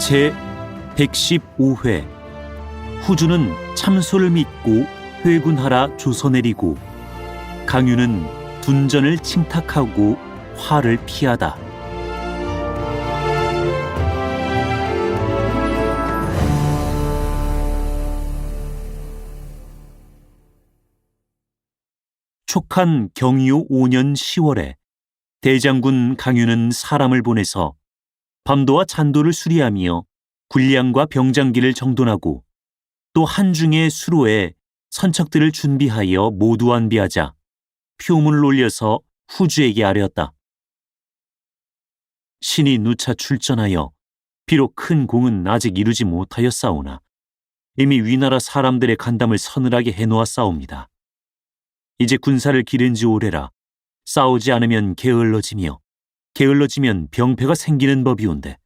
제115회 후주는 참소를 믿고 회군하라 조서내리고 강유는 둔전을 칭탁하고 화를 피하다. 촉한 경의호 5년 10월에 대장군 강유는 사람을 보내서 밤도와 잔도를 수리하며 군량과 병장기를 정돈하고 또 한중의 수로에 선척들을 준비하여 모두 완비하자 표문을 올려서 후주에게 아뢰었다. 신이 누차 출전하여 비록 큰 공은 아직 이루지 못하였사오나 이미 위나라 사람들의 간담을 서늘하게 해놓았사옵니다. 이제 군사를 기른 지 오래라 싸우지 않으면 게을러지며 게을러지면 병폐가 생기는 법이온데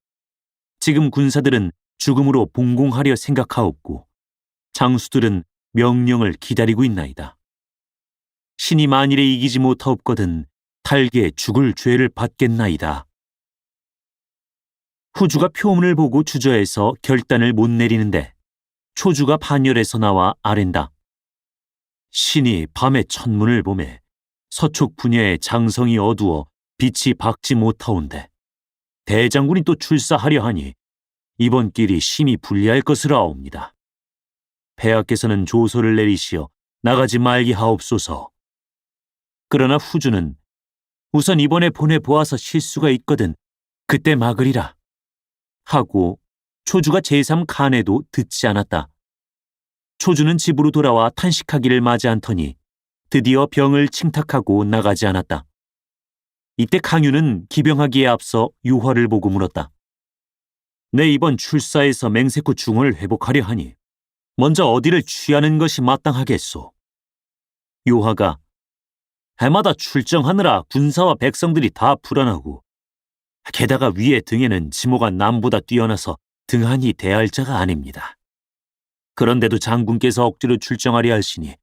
지금 군사들은 죽음으로 봉공하려 생각하옵고 장수들은 명령을 기다리고 있나이다. 신이 만일에 이기지 못하옵거든 달게 죽을 죄를 받겠나이다. 후주가 표문을 보고 주저해서 결단을 못 내리는데 초주가 반열에서 나와 아랜다. 신이 밤에 천문을 보매 서촉 분야의 장성이 어두워 빛이 밝지 못하온데 대장군이 또 출사하려 하니 이번 길이 심히 불리할 것으로 아옵니다. 폐하께서는 조서를 내리시어 나가지 말게 하옵소서. 그러나 후주는 우선 이번에 보내보아서 실수가 있거든 그때 막으리라 하고 초주가 제3 간에도 듣지 않았다. 초주는 집으로 돌아와 탄식하기를 맞이 않더니 드디어 병을 칭탁하고 나가지 않았다. 이때 강유는 기병하기에 앞서 유화를 보고 물었다. 내 이번 출사에서 맹세코 중원을 회복하려 하니 먼저 어디를 취하는 것이 마땅하겠소? 유화가 해마다 출정하느라 군사와 백성들이 다 불안하고 게다가 위의 등에는 지모가 남보다 뛰어나서 등한히 대할 자가 아닙니다. 그런데도 장군께서 억지로 출정하려 하시니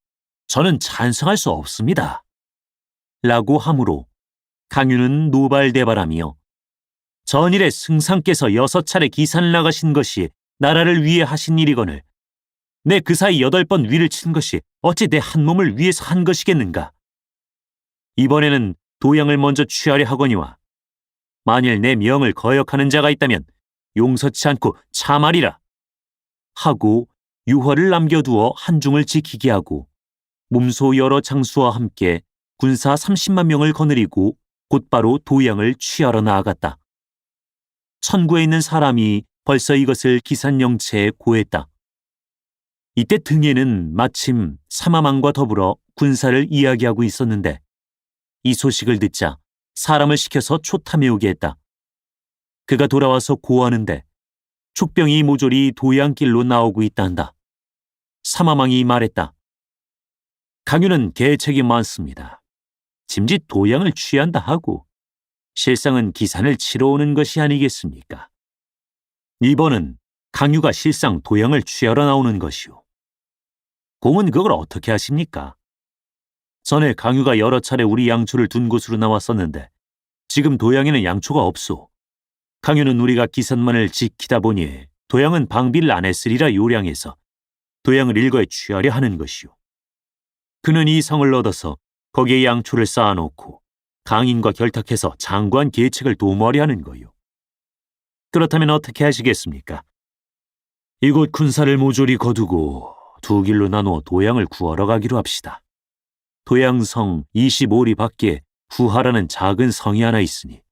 저는 찬성할 수 없습니다. 라고 하므로 강유는 노발대발하며 전일에 승상께서 6차례 기산을 나가신 것이 나라를 위해 하신 일이거늘 내 그 사이 8번 위를 친 것이 어찌 내 한 몸을 위해서 한 것이겠는가? 이번에는 도양을 먼저 취하려 하거니와 만일 내 명을 거역하는 자가 있다면 용서치 않고 참하리라 하고 유화를 남겨두어 한중을 지키게 하고 몸소 여러 장수와 함께 군사 30만 명을 거느리고 곧바로 도양을 취하러 나아갔다. 천구에 있는 사람이 벌써 이것을 기산영체에 고했다. 이때 등에는 마침 사마망과 더불어 군사를 이야기하고 있었는데 이 소식을 듣자 사람을 시켜서 초탐해오게 했다. 그가 돌아와서 고하는데 촉병이 모조리 도양길로 나오고 있다 한다. 사마망이 말했다. 강유는 계책이 많습니다. 짐짓 도양을 취한다 하고 실상은 기산을 치러 오는 것이 아니겠습니까? 이번은 강유가 실상 도양을 취하러 나오는 것이오. 공은 그걸 어떻게 하십니까? 전에 강유가 여러 차례 우리 양초를 둔 곳으로 나왔었는데 지금 도양에는 양초가 없소. 강유는 우리가 기산만을 지키다 보니 도양은 방비를 안 했으리라 요량해서 도양을 일거에 취하려 하는 것이오. 그는 이 성을 얻어서 거기에 양초를 쌓아놓고 강인과 결탁해서 장구한 계책을 도모하려 하는 거요. 그렇다면 어떻게 하시겠습니까? 이곳 군사를 모조리 거두고 두 길로 나누어 도양을 구하러 가기로 합시다. 도양성 25리 밖에 후하라는 작은 성이 하나 있으니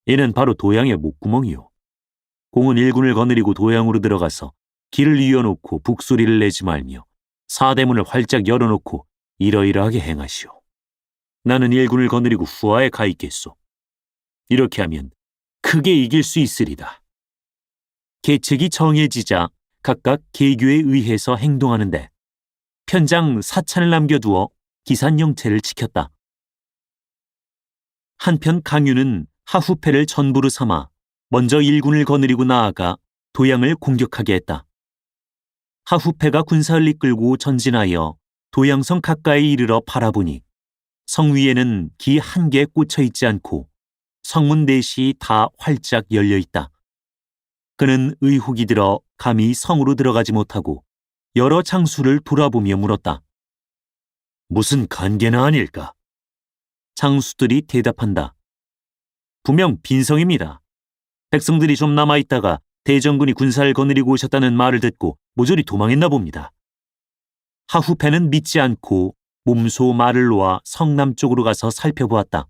이는 바로 도양의 목구멍이요. 공은 일군을 거느리고 도양으로 들어가서 길을 이어놓고 북소리를 내지 말며 사대문을 활짝 열어놓고 이러이러하게 행하시오. 나는 일군을 거느리고 후하에 가 있겠소. 이렇게 하면 크게 이길 수 있으리다. 계책이 정해지자 각각 계교에 의해서 행동하는데 편장 사찬을 남겨두어 기산영체를 지켰다. 한편 강유는 하후패를 전부로 삼아 먼저 일군을 거느리고 나아가 도양을 공격하게 했다. 하후패가 군사를 이끌고 전진하여 도양성 가까이 이르러 바라보니 성 위에는 기 한 개 꽂혀 있지 않고 성문 넷이 다 활짝 열려 있다. 그는 의혹이 들어 감히 성으로 들어가지 못하고 여러 장수를 돌아보며 물었다. 무슨 관계나 아닐까? 장수들이 대답한다. 분명 빈성입니다. 백성들이 좀 남아있다가 대전군이 군사를 거느리고 오셨다는 말을 듣고 모조리 도망했나 봅니다. 하후패는 믿지 않고 몸소 말을 놓아 성남쪽으로 가서 살펴보았다.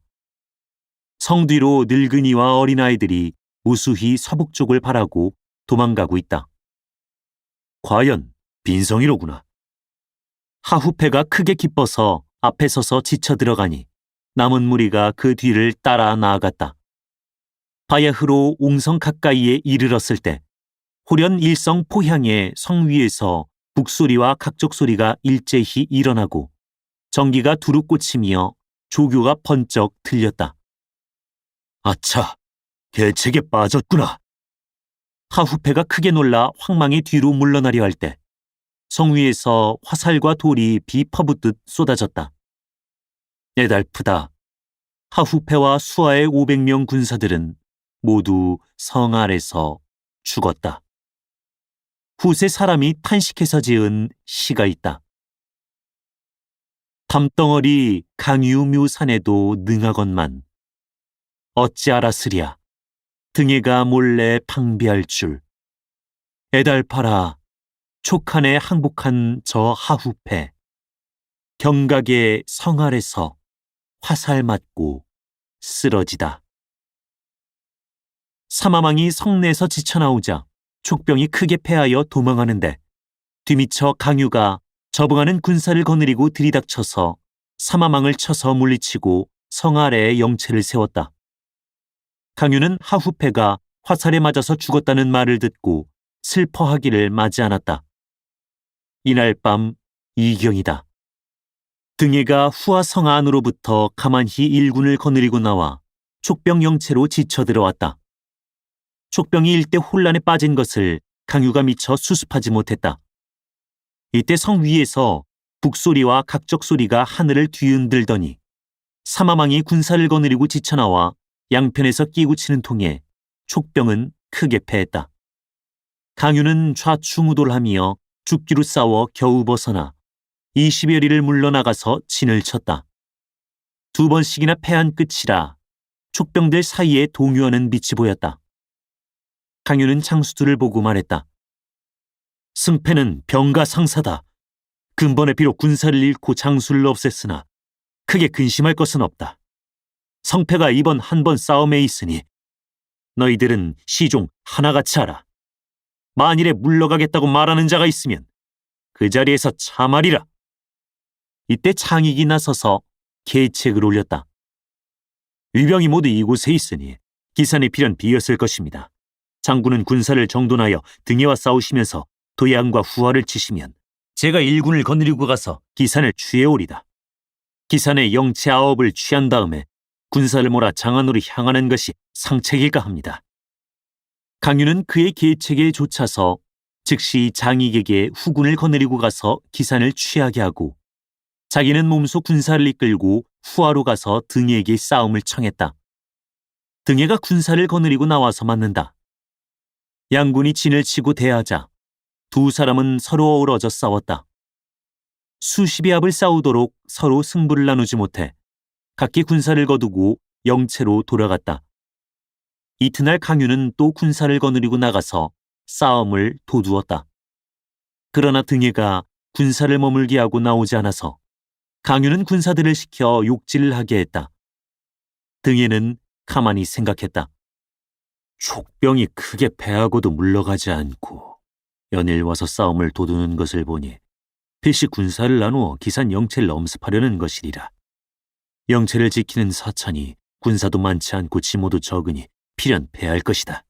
성 뒤로 늙은이와 어린아이들이 무수히 서북 쪽을 바라고 도망가고 있다. 과연 빈성이로구나. 하후패가 크게 기뻐서 앞에 서서 지쳐 들어가니 남은 무리가 그 뒤를 따라 나아갔다. 바야흐로 옹성 가까이에 이르렀을 때 호련 일성 포향의 성 위에서 북소리와 각적 소리가 일제히 일어나고 전기가 두루 꽂히며 조교가 번쩍 들렸다. 아차, 계책에 빠졌구나. 하후패가 크게 놀라 황망히 뒤로 물러나려 할 때 성 위에서 화살과 돌이 비 퍼붓듯 쏟아졌다. 애달프다. 하후패와 수하의 500명 군사들은 모두 성 아래서 죽었다. 후세 사람이 탄식해서 지은 시가 있다. 담덩어리 강유묘산에도 능하건만 어찌 알았으랴 등에가 몰래 방비할 줄. 애달파라 촉한에 항복한 저 하후패 경각의 성 아래서 화살 맞고 쓰러지다. 사마망이 성내에서 지쳐나오자 촉병이 크게 패하여 도망하는데 뒤미쳐 강유가 접응하는 군사를 거느리고 들이닥쳐서 사마망을 쳐서 물리치고 성 아래에 영체를 세웠다. 강유는 하후패가 화살에 맞아서 죽었다는 말을 듣고 슬퍼하기를 마지 않았다. 이날 밤 이경이다. 등해가 후하성 안으로부터 가만히 일군을 거느리고 나와 촉병 영체로 지쳐 들어왔다. 촉병이 일대 혼란에 빠진 것을 강유가 미처 수습하지 못했다. 이때 성 위에서 북소리와 각적 소리가 하늘을 뒤흔들더니 사마망이 군사를 거느리고 지쳐나와 양편에서 끼고 치는 통에 촉병은 크게 패했다. 강유는 좌충우돌하며 죽기로 싸워 겨우 벗어나 20여리를 물러나가서 진을 쳤다. 2번씩이나 패한 끝이라 촉병들 사이에 동요하는 빛이 보였다. 강유는 장수들을 보고 말했다. 승패는 병가 상사다. 근본에 비록 군사를 잃고 장수를 없앴으나 크게 근심할 것은 없다. 성패가 이번 한 번 싸움에 있으니 너희들은 시종 하나같이 하라. 만일에 물러가겠다고 말하는 자가 있으면 그 자리에서 참하리라. 이때 창익이 나서서 계책을 올렸다. 위병이 모두 이곳에 있으니 기산의 필연 비었을 것입니다. 장군은 군사를 정돈하여 등해와 싸우시면서 도양과 후하를 치시면 제가 일군을 거느리고 가서 기산을 취해오리다. 기산의 영체 9을 취한 다음에 군사를 몰아 장안으로 향하는 것이 상책일까 합니다. 강유는 그의 계책에 좇아서 즉시 장익에게 후군을 거느리고 가서 기산을 취하게 하고 자기는 몸소 군사를 이끌고 후하로 가서 등해에게 싸움을 청했다. 등해가 군사를 거느리고 나와서 맞는다. 양군이 진을 치고 대하자 두 사람은 서로 어우러져 싸웠다. 수십의 합을 싸우도록 서로 승부를 나누지 못해 각기 군사를 거두고 영체로 돌아갔다. 이튿날 강유는 또 군사를 거느리고 나가서 싸움을 도두었다. 그러나 등해가 군사를 머물게 하고 나오지 않아서 강유는 군사들을 시켜 욕질을 하게 했다. 등해는 가만히 생각했다. 촉병이 크게 패하고도 물러가지 않고 연일 와서 싸움을 도두는 것을 보니 필시 군사를 나누어 기산 영체를 엄습하려는 것이리라. 영체를 지키는 사찬이 군사도 많지 않고 지모도 적으니 필연 패할 것이다.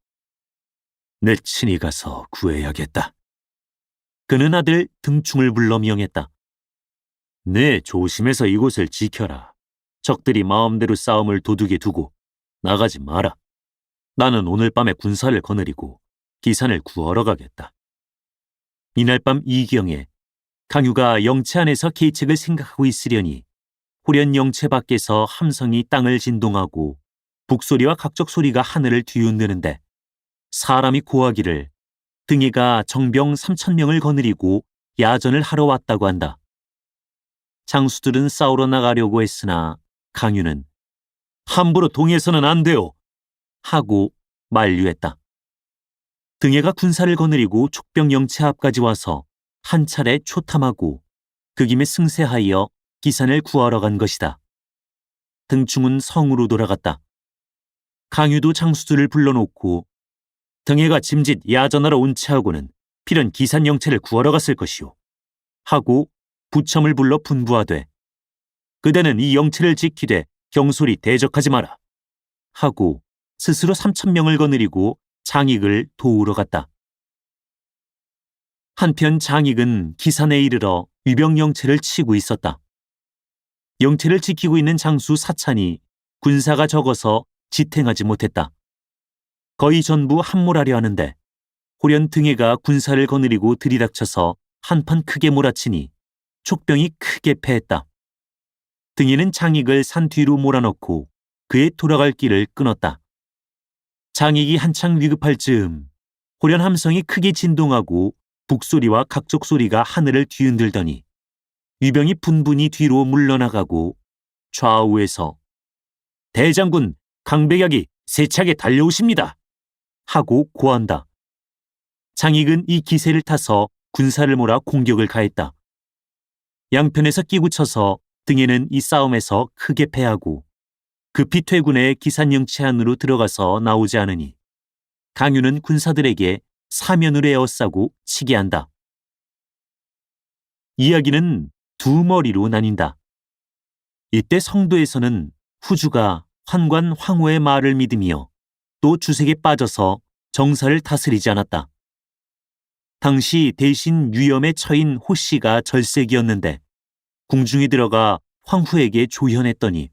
내 친히 가서 구해야겠다. 그는 아들 등충을 불러 명했다. 네, 조심해서 이곳을 지켜라. 적들이 마음대로 싸움을 도두게 두고 나가지 마라. 나는 오늘 밤에 군사를 거느리고 기산을 구하러 가겠다. 이날 밤 이경에 강유가 영체 안에서 계책을 생각하고 있으려니 호련 영체 밖에서 함성이 땅을 진동하고 북소리와 각적 소리가 하늘을 뒤흔드는데 사람이 고하기를 등이가 정병 3,000명을 거느리고 야전을 하러 왔다고 한다. 장수들은 싸우러 나가려고 했으나 강유는 함부로 동해서는 안 돼요 하고 만류했다. 등해가 군사를 거느리고 촉병 영체 앞까지 와서 한 차례 초탐하고 그 김에 승세하여 기산을 구하러 간 것이다. 등충은 성으로 돌아갔다. 강유도 장수들을 불러놓고 등해가 짐짓 야전하러 온 채하고는 필연 기산 영체를 구하러 갔을 것이오 하고 부첨을 불러 분부하되 그대는 이 영체를 지키되 경솔히 대적하지 마라 하고 스스로 3,000명을 거느리고 장익을 도우러 갔다. 한편 장익은 기산에 이르러 위병 영체를 치고 있었다. 영체를 지키고 있는 장수 사찬이 군사가 적어서 지탱하지 못했다. 거의 전부 함몰하려 하는데 호련 등해가 군사를 거느리고 들이닥쳐서 한판 크게 몰아치니 촉병이 크게 패했다. 등해는 장익을 산 뒤로 몰아넣고 그의 돌아갈 길을 끊었다. 장익이 한창 위급할 즈음 호련 함성이 크게 진동하고 북소리와 각적 소리가 하늘을 뒤흔들더니 위병이 분분히 뒤로 물러나가고 좌우에서 대장군 강백약이 세차게 달려오십니다 하고 고한다. 장익은 이 기세를 타서 군사를 몰아 공격을 가했다. 양편에서 끼고쳐서 등해는 이 싸움에서 크게 패하고 급히 퇴군해 기산영체 안으로 들어가서 나오지 않으니 강유는 군사들에게 사면을 에워싸고 치게 한다. 이야기는 두 머리로 나뉜다. 이때 성도에서는 후주가 환관 황후의 말을 믿으며 또 주색에 빠져서 정사를 다스리지 않았다. 당시 대신 유염에 처인 호씨가 절색이었는데 궁중에 들어가 황후에게 조현했더니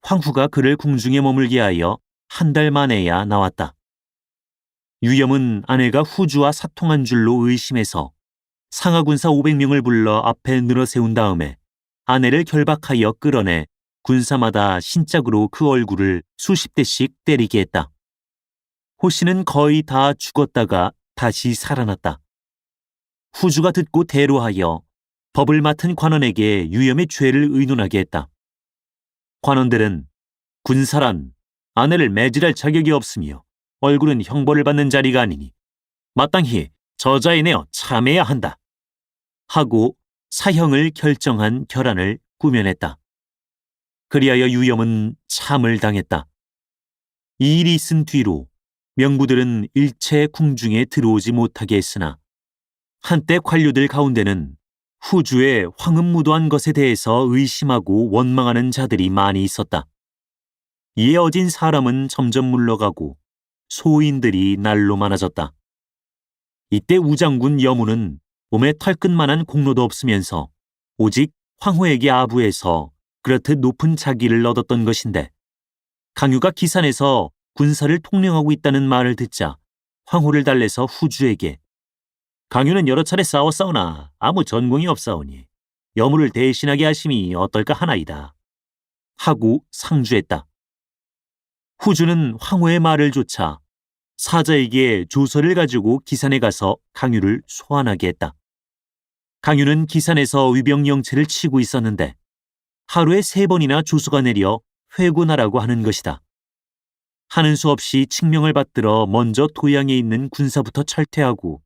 황후가 그를 궁중에 머물게 하여 한 달 만에야 나왔다. 유염은 아내가 후주와 사통한 줄로 의심해서 상하군사 500명을 불러 앞에 늘어세운 다음에 아내를 결박하여 끌어내 군사마다 신짝으로 그 얼굴을 수십 대씩 때리게 했다. 호씨는 거의 다 죽었다가 다시 살아났다. 후주가 듣고 대로하여 법을 맡은 관원에게 유염의 죄를 의논하게 했다. 관원들은 군사란 아내를 매질할 자격이 없으며 얼굴은 형벌을 받는 자리가 아니니 마땅히 저자에 내어 참해야 한다 하고 사형을 결정한 결안을 꾸며냈다. 그리하여 유염은 참을 당했다. 이 일이 있은 뒤로 명부들은 일체 궁중에 들어오지 못하게 했으나 한때 관료들 가운데는 후주의 황음무도한 것에 대해서 의심하고 원망하는 자들이 많이 있었다. 이에 어진 사람은 점점 물러가고 소인들이 날로 많아졌다. 이때 우장군 여무는 몸에 털끝만한 공로도 없으면서 오직 황후에게 아부해서 그렇듯 높은 자기를 얻었던 것인데 강유가 기산에서 군사를 통령하고 있다는 말을 듣자 황후를 달래서 후주에게 강유는 여러 차례 싸웠사오나 아무 전공이 없사오니 여무를 대신하게 하심이 어떨까 하나이다 하고 상주했다. 후주는 황후의 말을 조차 사자에게 조서를 가지고 기산에 가서 강유를 소환하게 했다. 강유는 기산에서 위병 영체를 치고 있었는데 하루에 3번이나 조서가 내려 회군하라고 하는 것이다. 하는 수 없이 칙명을 받들어 먼저 도양에 있는 군사부터 철퇴하고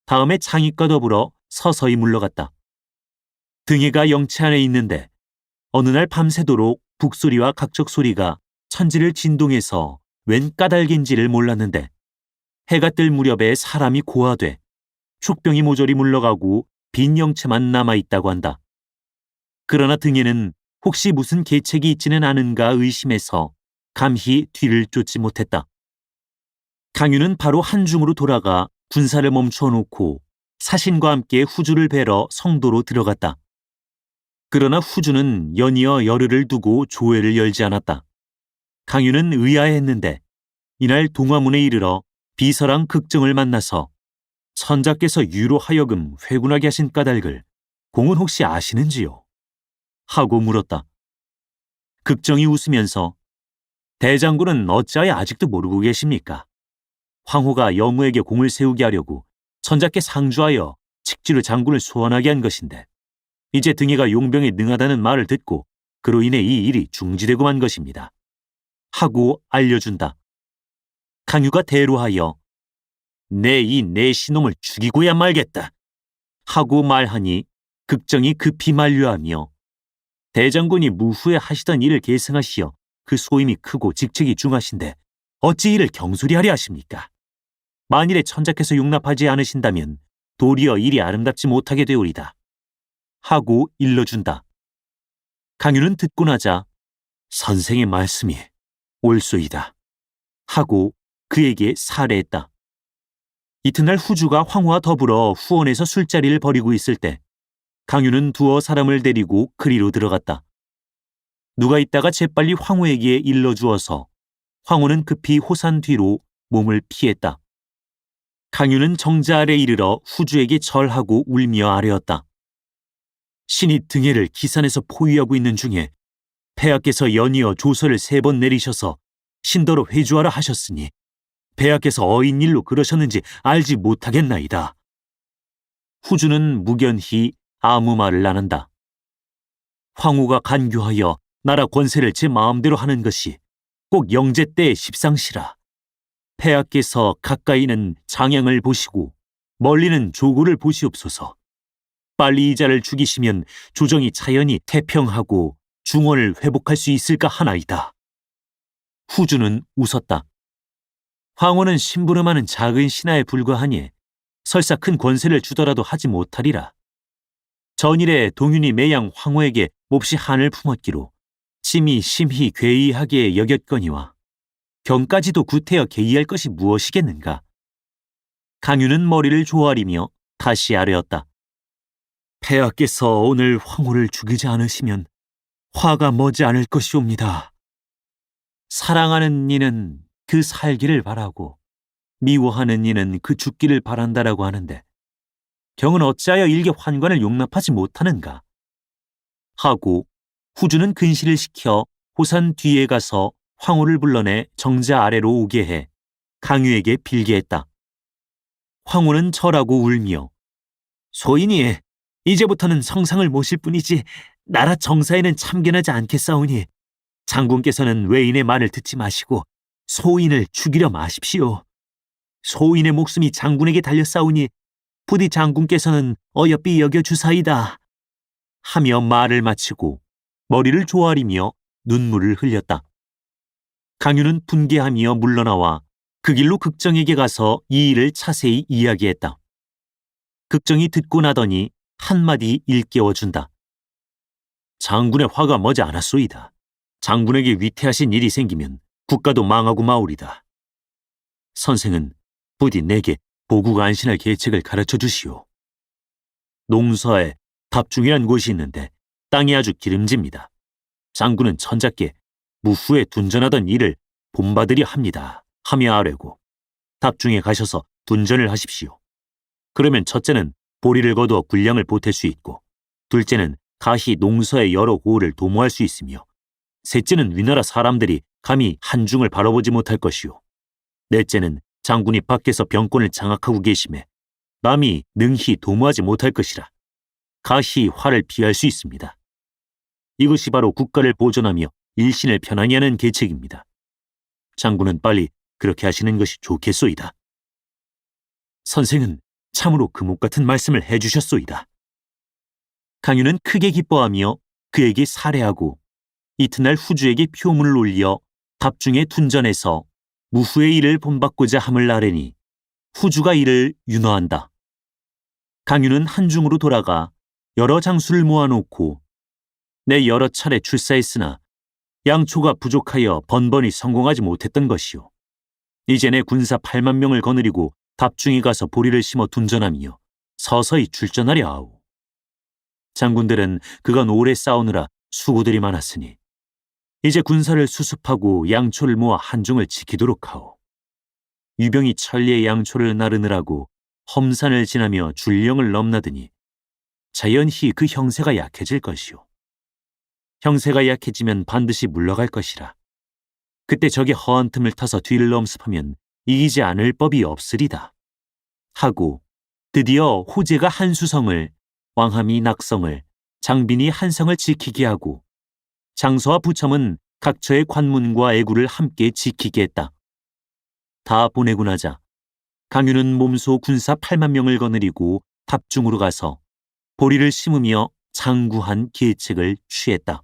다음에 장익과 더불어 서서히 물러갔다. 등해가 영체 안에 있는데 어느 날 밤새도록 북소리와 각적 소리가 천지를 진동해서 웬 까닭인지를 몰랐는데 해가 뜰 무렵에 사람이 고하되 촉병이 모조리 물러가고 빈 영체만 남아있다고 한다. 그러나 등해는 혹시 무슨 계책이 있지는 않은가 의심해서 감히 뒤를 쫓지 못했다. 강유는 바로 한중으로 돌아가 군사를 멈춰 놓고 사신과 함께 후주를 뵈러 성도로 들어갔다. 그러나 후주는 연이어 열흘을 두고 조회를 열지 않았다. 강유는 의아해했는데 이날 동화문에 이르러 비서랑 극정을 만나서 천자께서 유로 하여금 회군하게 하신 까닭을 공은 혹시 아시는지요? 하고 물었다. 극정이 웃으면서 대장군은 어찌하여 아직도 모르고 계십니까? 황후가 영우에게 공을 세우게 하려고 천자께 상주하여 칙지로 장군을 소환하게 한 것인데 이제 등이가 용병에 능하다는 말을 듣고 그로 인해 이 일이 중지되고 만 것입니다. 하고 알려준다. 강유가 대로하여 내 이 내시놈을 죽이고야 말겠다 하고 말하니 극정이 급히 만류하며 대장군이 무후에 하시던 일을 계승하시어 그 소임이 크고 직책이 중하신데 어찌 이를 경솔히 하려 하십니까? 만일에 천자께서 용납하지 않으신다면 도리어 일이 아름답지 못하게 되오리다 하고 일러준다. 강유는 듣고 나자 선생의 말씀이 옳소이다 하고 그에게 살해했다. 이튿날 후주가 황후와 더불어 후원에서 술자리를 벌이고 있을 때 강유는 두어 사람을 데리고 그리로 들어갔다. 누가 있다가 재빨리 황후에게 일러주어서 황후는 급히 호산 뒤로 몸을 피했다. 강유는 정자 아래 이르러 후주에게 절하고 울며 아뢰었다. 신이 등해를 기산에서 포위하고 있는 중에 폐하께서 연이어 조서를 3번 내리셔서 신더러 회주하라 하셨으니 폐하께서 어인 일로 그러셨는지 알지 못하겠나이다. 후주는 무견히 아무 말을 안 한다. 황후가 간교하여 나라 권세를 제 마음대로 하는 것이 꼭 영제 때의 십상시라. 폐하께서 가까이는 장양을 보시고 멀리는 조고를 보시옵소서. 빨리 이자를 죽이시면 조정이 자연히 태평하고 중원을 회복할 수 있을까 하나이다. 후주는 웃었다. 황후는 심부름하는 작은 신하에 불과하니 설사 큰 권세를 주더라도 하지 못하리라. 전일에 동윤이 매양 황후에게 몹시 한을 품었기로 심히 심히 괴이하게 여겼거니와 경까지도 구태여 개의할 것이 무엇이겠는가. 강유는 머리를 조아리며 다시 아뢰었다. 폐하께서 오늘 황후를 죽이지 않으시면 화가 머지 않을 것이옵니다. 사랑하는 이는 그 살기를 바라고 미워하는 이는 그 죽기를 바란다라고 하는데 경은 어찌하여 일개 환관을 용납하지 못하는가 하고 후주는 근시를 시켜 호산 뒤에 가서 황후를 불러내 정자 아래로 오게 해 강유에게 빌게 했다. 황후는 절하고 울며 소인이 이제부터는 성상을 모실 뿐이지 나라 정사에는 참견하지 않겠사오니 장군께서는 외인의 말을 듣지 마시고 소인을 죽이려 마십시오. 소인의 목숨이 장군에게 달렸사오니 부디 장군께서는 어여삐 여겨주사이다 하며 말을 마치고 머리를 조아리며 눈물을 흘렸다. 강유는 분개하며 물러나와 그 길로 극정에게 가서 이 일을 자세히 이야기했다. 극정이 듣고 나더니 한마디 일깨워준다. 장군의 화가 머지 않았소이다. 장군에게 위태하신 일이 생기면 국가도 망하고 마오리다. 선생은 부디 내게 보국가 안신할 계책을 가르쳐 주시오. 농서에 답중이란 곳이 있는데 땅이 아주 기름집니다. 장군은 천자께 무후에 둔전하던 일을 본받으려 합니다 하며 아뢰고 답중에 가셔서 둔전을 하십시오. 그러면 첫째는 보리를 거두어 군량을 보탤 수 있고 둘째는 가히 농서의 여러 호를 도모할 수 있으며 셋째는 위나라 사람들이 감히 한중을 바라보지 못할 것이요 넷째는 장군이 밖에서 병권을 장악하고 계심에 남이 능히 도모하지 못할 것이라 가히 화를 피할 수 있습니다. 이것이 바로 국가를 보존하며 일신을 편안히 하는 계책입니다. 장군은 빨리 그렇게 하시는 것이 좋겠소이다. 선생은 참으로 금옥 같은 말씀을 해주셨소이다. 강유는 크게 기뻐하며 그에게 살해하고 이튿날 후주에게 표문을 올려 답중에 둔전해서 무후의 일을 본받고자 함을 아뢰니 후주가 이를 윤허한다. 강유는 한중으로 돌아가 여러 장수를 모아놓고 내 여러 차례 출사했으나 양초가 부족하여 번번이 성공하지 못했던 것이요. 이제 내 군사 8만 명을 거느리고 답중에 가서 보리를 심어 둔전하며 서서히 출전하려 하오. 장군들은 그간 오래 싸우느라 수고들이 많았으니 이제 군사를 수습하고 양초를 모아 한중을 지키도록 하오. 유병이 천리의 양초를 나르느라고 험산을 지나며 줄령을 넘나드니 자연히 그 형세가 약해질 것이오. 형세가 약해지면 반드시 물러갈 것이라. 그때 적의 허한 틈을 타서 뒤를 엄습하면 이기지 않을 법이 없으리다. 하고 드디어 호재가 한수성을, 왕함이 낙성을, 장빈이 한성을 지키게 하고 장서와 부첨은 각처의 관문과 애구를 함께 지키게 했다. 다 보내고 나자 강유는 몸소 군사 8만 명을 거느리고 답중으로 가서 보리를 심으며 장구한 계책을 취했다.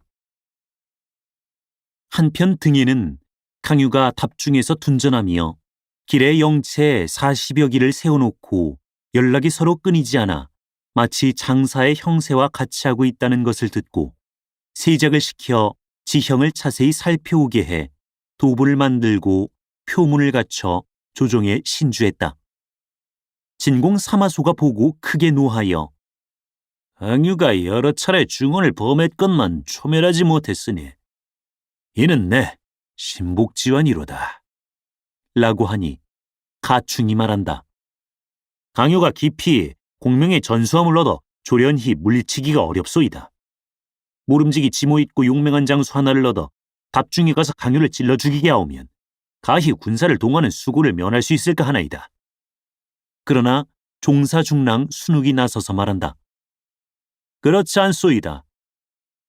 한편 등에는 강유가 답중에서 둔전하며 길에 영체 40여 기를 세워놓고 연락이 서로 끊이지 않아 마치 장사의 형세와 같이 하고 있다는 것을 듣고 세작을 시켜 지형을 자세히 살펴오게 해 도보를 만들고 표문을 갖춰 조정에 신주했다. 진공 사마소가 보고 크게 노하여 강유가 여러 차례 중언을 범했건만 초멸하지 못했으니 이는 내 신복지환이로다. 라고 하니 가충이 말한다. 강유가 깊이 공명의 전수함을 얻어 조련히 물리치기가 어렵소이다. 모름지기 지모 있고 용맹한 장수 하나를 얻어 답중에 가서 강유를 찔러 죽이게 하오면 가히 군사를 동하는 수고를 면할 수 있을까 하나이다. 그러나 종사중랑 순욱이 나서서 말한다. 그렇지 않소이다.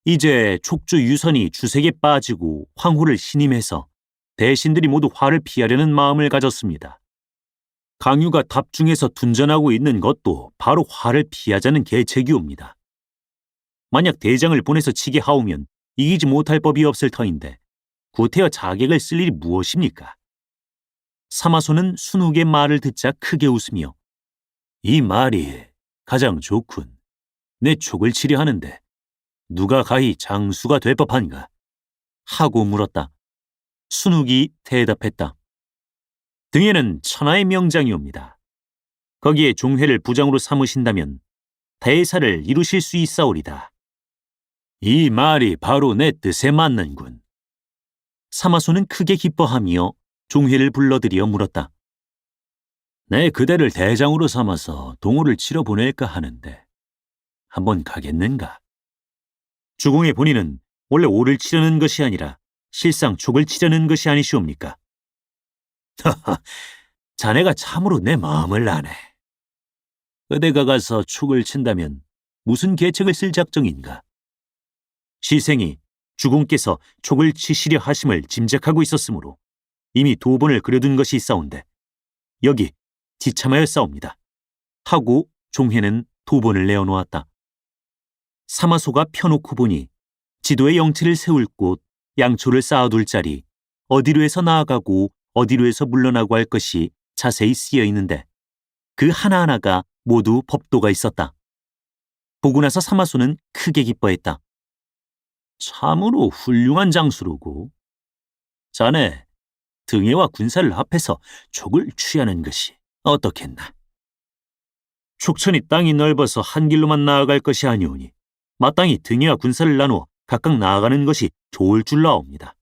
이제 촉주 유선이 주색에 빠지고 황후를 신임해서 대신들이 모두 화를 피하려는 마음을 가졌습니다. 강유가 답중에서 둔전하고 있는 것도 바로 화를 피하자는 계책이옵니다. 만약 대장을 보내서 치게 하오면 이기지 못할 법이 없을 터인데 구태여 자객을 쓸 일이 무엇입니까? 사마소는 순욱의 말을 듣자 크게 웃으며 이 말이 가장 좋군. 내 촉을 치려 하는데 누가 가히 장수가 될 법한가? 하고 물었다. 순욱이 대답했다. 등에는 천하의 명장이옵니다. 거기에 종회를 부장으로 삼으신다면 대사를 이루실 수 있사오리다. 이 말이 바로 내 뜻에 맞는군. 사마소는 크게 기뻐하며 종회를 불러들여 물었다. 내 그대를 대장으로 삼아서 동호를 치러 보낼까 하는데 한번 가겠는가? 주공의 본인은 원래 오를 치려는 것이 아니라 실상 촉을 치려는 것이 아니시옵니까? 하하, 자네가 참으로 내 마음을 아네. 그대가 가서 촉을 친다면 무슨 계책을 쓸 작정인가? 시생이 주공께서 촉을 치시려 하심을 짐작하고 있었으므로 이미 도본을 그려둔 것이 있사온데 여기 지참하여 싸웁니다. 하고 종회는 도본을 내어놓았다. 사마소가 펴놓고 보니 지도에 영치를 세울 곳, 양초를 쌓아둘 자리, 어디로 해서 나아가고 어디로 해서 물러나고 할 것이 자세히 쓰여 있는데 그 하나하나가 모두 법도가 있었다. 보고 나서 사마소는 크게 기뻐했다. 참으로 훌륭한 장수로고 자네 등에와 군사를 합해서 촉을 취하는 것이 어떻겠나. 촉천이 땅이 넓어서 한 길로만 나아갈 것이 아니오니 마땅히 등에와 군사를 나누어 각각 나아가는 것이 좋을 줄 아옵니다.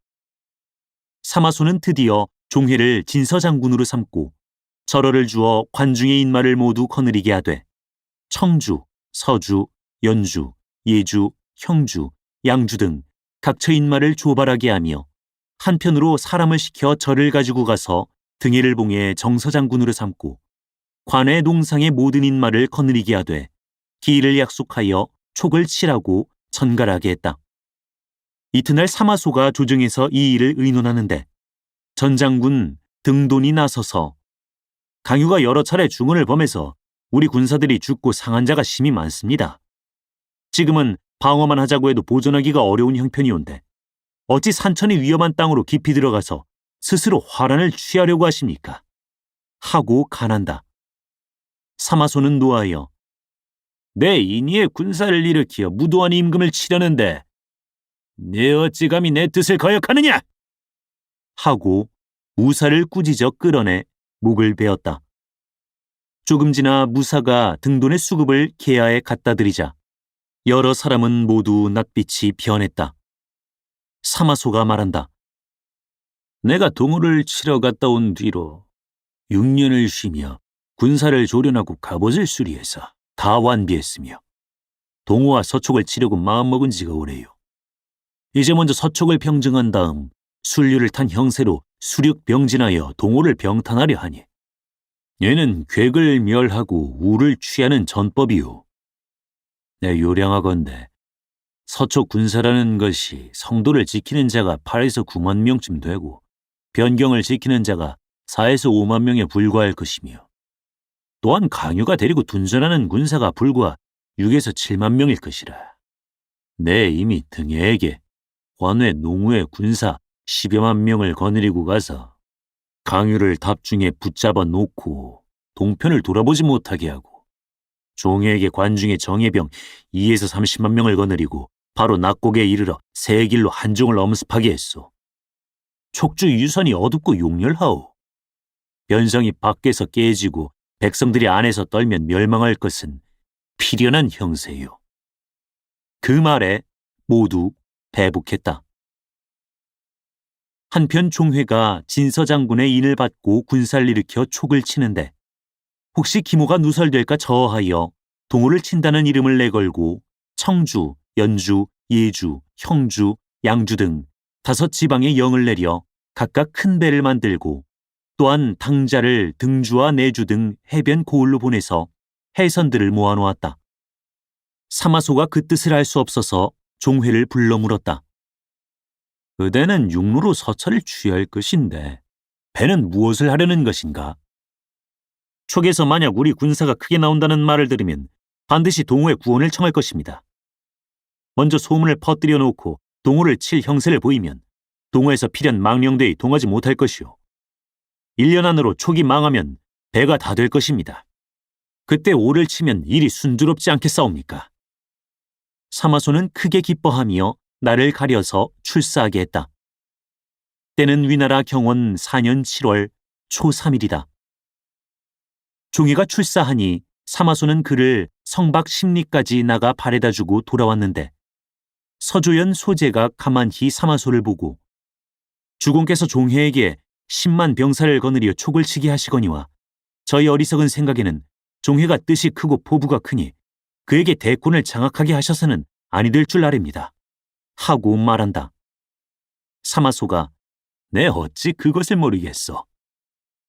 사마소는 드디어 종회를 진서장군으로 삼고 절어를 주어 관중의 인마를 모두 거느리게 하되 청주, 서주, 연주, 예주, 형주, 양주 등 각처 인마를 조발하게 하며 한편으로 사람을 시켜 절을 가지고 가서 등해를 봉해 정서장군으로 삼고 관의 동상의 모든 인마를 거느리게 하되 기일을 약속하여 촉을 치라고 전갈하게 했다. 이튿날 사마소가 조정에서 이 일을 의논하는데 전장군 등돈이 나서서 강유가 여러 차례 중언을 범해서 우리 군사들이 죽고 상한 자가 심히 많습니다. 지금은 방어만 하자고 해도 보존하기가 어려운 형편이온데 어찌 산천이 위험한 땅으로 깊이 들어가서 스스로 화란을 취하려고 하십니까? 하고 간한다. 사마소는 노하여 내 인의의 군사를 일으키어 무도한 임금을 치려는데 내 어찌 감히 내 뜻을 거역하느냐? 하고 무사를 꾸짖어 끌어내 목을 베었다. 조금 지나 무사가 등돈의 수급을 계하에 갖다 드리자 여러 사람은 모두 낯빛이 변했다. 사마소가 말한다. 내가 동호를 치러 갔다 온 뒤로 6년을 쉬며 군사를 조련하고 갑옷을 수리해서 다 완비했으며 동호와 서촉을 치려고 마음먹은 지가 오래요. 이제 먼저 서촉을 평정한 다음 순류를 탄 형세로 수륙병진하여 동호를 병탄하려 하니 얘는 괴를 멸하고 우를 취하는 전법이요. 내 요량하건대 서초 군사라는 것이 성도를 지키는 자가 8에서 9만 명쯤 되고 변경을 지키는 자가 4에서 5만 명에 불과할 것이며 또한 강요가 데리고 둔전하는 군사가 불과 6에서 7만 명일 것이라. 내 이미 등에게 관외 농우의 군사 10여만 명을 거느리고 가서 강유를 답중에 붙잡아 놓고 동편을 돌아보지 못하게 하고 종에게 관중의 정예병 2에서 30만 명을 거느리고 바로 낙곡에 이르러 새 길로 한종을 엄습하게 했소. 촉주 유선이 어둡고 용렬하오. 변성이 밖에서 깨지고 백성들이 안에서 떨면 멸망할 것은 필연한 형세요. 그 말에 모두 배북했다. 한편 종회가 진서장군의 인을 받고 군사를 일으켜 촉을 치는데 혹시 기모가 누설될까 저하여 동호를 친다는 이름을 내걸고 청주, 연주, 예주, 형주, 양주 등 5지방에 영을 내려 각각 큰 배를 만들고 또한 당자를 등주와 내주 등 해변 고을로 보내서 해선들을 모아놓았다. 사마소가 그 뜻을 알 수 없어서 종회를 불러 물었다. 그대는 육로로 서철을 취할 것인데 배는 무엇을 하려는 것인가? 촉에서 만약 우리 군사가 크게 나온다는 말을 들으면 반드시 동호의 구원을 청할 것입니다. 먼저 소문을 퍼뜨려 놓고 동호를 칠 형세를 보이면 동호에서 필연 망령되이 동하지 못할 것이요. 1년 안으로 촉이 망하면 배가 다 될 것입니다. 그때 오를 치면 일이 순조롭지 않겠사옵니까? 사마소는 크게 기뻐하며 나를 가려서 출사하게 했다. 때는 위나라 경원 4년 7월 초 3일이다. 종이가 출사하니 사마소는 그를 성박 십리까지 나가 바래다 주고 돌아왔는데 서조연 소제가 가만히 사마소를 보고 주공께서 종회에게 10만 병사를 거느려 촉을 치게 하시거니와 저희 어리석은 생각에는 종회가 뜻이 크고 포부가 크니 그에게 대권을 장악하게 하셔서는 아니 될 줄 아렵니다. 하고 말한다. 사마소가 내 어찌 그것을 모르겠소.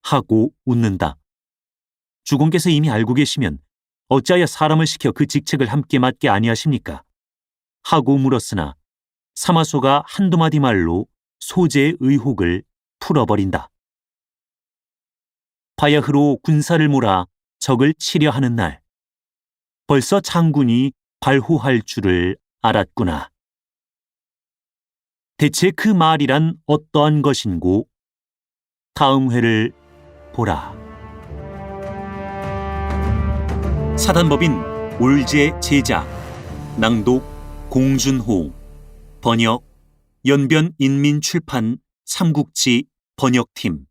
하고 웃는다. 주공께서 이미 알고 계시면 어찌하여 사람을 시켜 그 직책을 함께 맡게 아니하십니까? 하고 물었으나 사마소가 한두 마디 말로 소제의 의혹을 풀어버린다. 바야흐로 군사를 몰아 적을 치려 하는 날 벌써 장군이 발호할 줄을 알았구나. 대체 그 말이란 어떠한 것인고? 다음 회를 보라. 사단법인 올제 제작, 낭독 공준호, 번역 연변인민출판 삼국지 번역팀.